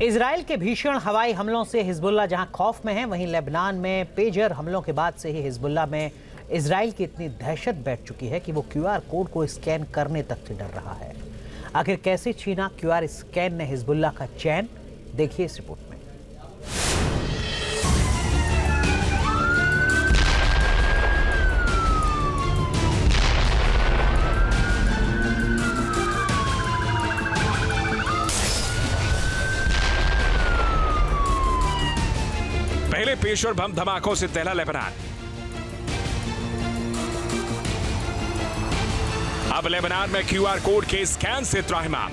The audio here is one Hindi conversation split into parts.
इजराइल के भीषण हवाई हमलों से हिजबुल्लाह जहां खौफ में है, वहीं लेबनान में पेजर हमलों के बाद से ही हिजबुल्लाह में इजराइल की इतनी दहशत बैठ चुकी है कि वो क्यूआर कोड को स्कैन करने तक से डर रहा है। आखिर कैसे छीना क्यूआर स्कैन ने हिजबुल्लाह का चैन, देखिए इस रिपोर्ट में। पहले पेशवर बम धमाकों से दहला लेबनान। अब लेबनान में क्यूआर कोड के स्कैन से त्राहिमाम।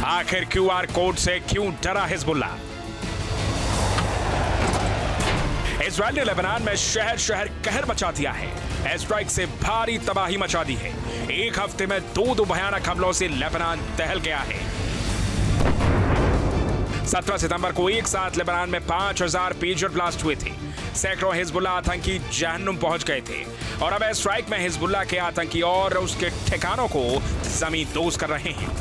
आखिर क्यूआर कोड से क्यों डरा हिजबुल्लाह? इजराइल ने लेबनान में शहर शहर कहर मचा दिया है। एयर स्ट्राइक से भारी तबाही मचा दी है। एक हफ्ते में दो भयानक हमलों से लेबनान दहल गया है। 17 सितंबर को एक साथ लेबनान में 5000 पेजर ब्लास्ट हुए थे। सैकड़ों हिजबुल्लाह आतंकी जहन्नुम पहुंच गए थे और अब एयर स्ट्राइक में हिजबुल्लाह के आतंकी और उसके ठिकानों को जमीन दोज कर रहे हैं।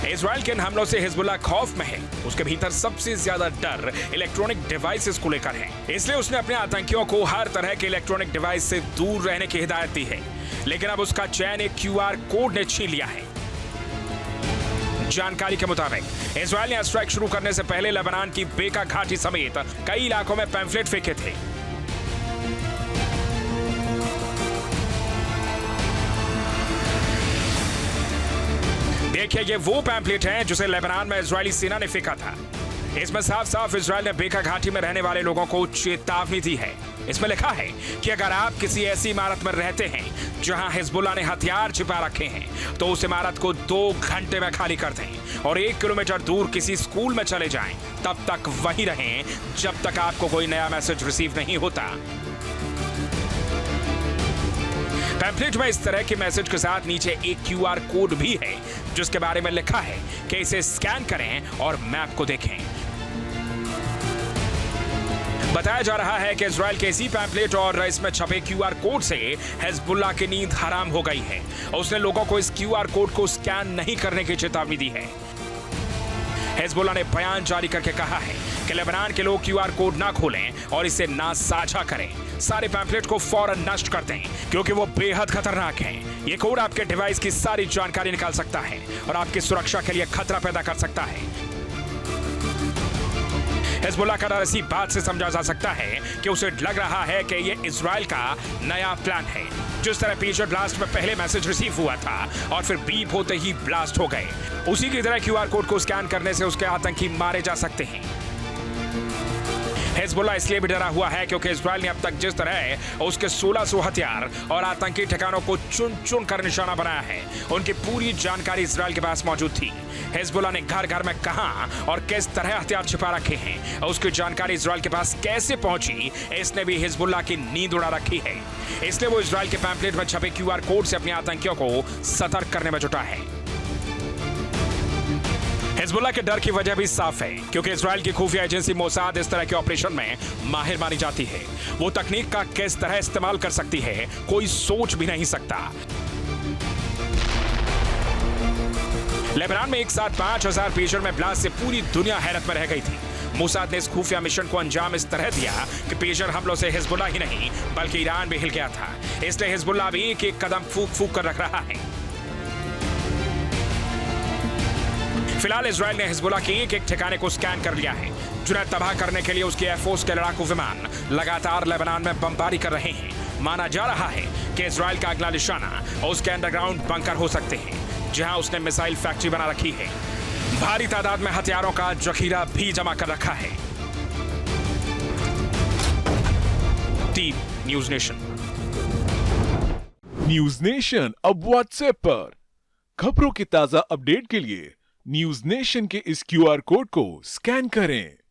इजराइल के इन हमलों से हिजबुल्लाह खौफ में है। उसके भीतर सबसे ज्यादा डर इलेक्ट्रॉनिक डिवाइसेस को लेकर है, इसलिए उसने अपने आतंकियों को हर तरह के इलेक्ट्रॉनिक डिवाइस से दूर रहने की हिदायत दी है। लेकिन अब उसका चैन एक क्यूआर कोड ने छीन लिया है। जानकारी के मुताबिक इजराइल ने स्ट्राइक शुरू करने से पहले लेबनान की बेका घाटी समेत कई इलाकों में पैम्फलेट फेंके थे। देखिए, ये वो पैम्फलेट है जिसे लेबनान में इजरायली सेना ने फेंका था। इसमें साफ साफ इजराइल ने बेका घाटी में रहने वाले लोगों को चेतावनी दी है। इसमें लिखा है कि अगर आप किसी ऐसी इमारत में रहते हैं जहां हिजबुल्लाह ने हथियार छिपा रखे हैं तो उस इमारत को 2 घंटे में खाली कर दें और 1 किलोमीटर दूर किसी स्कूल में चले जाएं। तब तक वहीं रहें जब तक आपको कोई नया मैसेज रिसीव नहीं होता। पैम्फलेट में इस तरह के मैसेज के साथ नीचे एक क्यूआर कोड भी है जिसके बारे में लिखा है कि इसे स्कैन करें और मैप को देखें। बताया जा रहा है कि इजराइल के इसी पैम्फलेट और इसमें छपे क्यूआर कोड से हिजबुल्लाह की नींद हराम हो गई है। उसने लोगों को इस क्यूआर कोड को स्कैन नहीं करने की चेतावनी दी है। हिजबुल्लाह ने बयान जारी करके कहा है कि लेबनान के लोग क्यूआर कोड ना खोलें और इसे ना साझा करें। सारे पैम्फलेट को फौरन नष्ट कर दें क्योंकि वो बेहद खतरनाक हैं। ये कोड आपके डिवाइस की सारी जानकारी निकाल सकता है और आपकी सुरक्षा के लिए खतरा पैदा कर सकता है। हिजबुल्लाह का डर इसी बात से समझा जा सकता है कि उसे लग रहा है कि ये इजराइल का नया प्लान है। जिस तरह पेजर ब्लास्ट में पहले मैसेज रिसीव हुआ था और फिर बीप होते ही ब्लास्ट हो गए, उसी की तरह क्यूआर कोड को स्कैन करने से उसके आतंकी मारे जा सकते हैं। हिजबुल्लाह इसलिए भी डरा हुआ है क्योंकि इजराइल ने अब तक जिस तरह उसके 1600 हथियार और आतंकी ठिकानों को चुन चुन कर निशाना बनाया है, उनकी पूरी जानकारी इजराइल के पास मौजूद थी। हिजबुल्लाह ने घर घर में कहां और किस तरह हथियार छिपा रखे हैं, उसकी जानकारी इजराइल के पास कैसे पहुंची, इसने भी हिजबुल्लाह की नींद उड़ा रखी है। इसलिए वो इजराइल के पैम्फलेट में छपे क्यूआर कोड से अपने आतंकियों को सतर्क करने में जुटा है। हिजबुल्लाह के डर की वजह भी साफ है क्योंकि इजराइल की खुफिया एजेंसी मोसाद इस तरह के ऑपरेशन में माहिर मानी जाती है। वो तकनीक का किस तरह इस्तेमाल कर सकती है, कोई सोच भी नहीं सकता। लेबनान में एक साथ 5000 पेजर में ब्लास्ट से पूरी दुनिया हैरत में रह गई थी। मोसाद ने इस खुफिया मिशन को अंजाम इस तरह दिया कि पेजर हमलों से हिजबुल्लाह ही नहीं बल्कि ईरान भी हिल गया था। इसलिए हिजबुल्लाह भी एक एक कदम फूक फूक कर रख रहा है। फिलहाल इजराइल ने हिजबुल्लाह के एक एक ठिकाने को स्कैन कर लिया है, जिन्हें तबाह करने के लिए उसके एयरफोर्स के लड़ाकू विमान लगातार लेबनान में बमबारी कर रहे हैं। माना जा रहा है कि इजराइल का अगला निशाना उसके अंडरग्राउंड बंकर हो सकते हैं, जहां उसने मिसाइल फैक्ट्री बना रखी है। भारी तादाद में हथियारों का जखीरा भी जमा कर रखा है। Team news nation. News nation अब व्हाट्सएप पर खबरों की ताजा अपडेट के लिए न्यूज नेशन के इस क्यूआर कोड को स्कैन करें।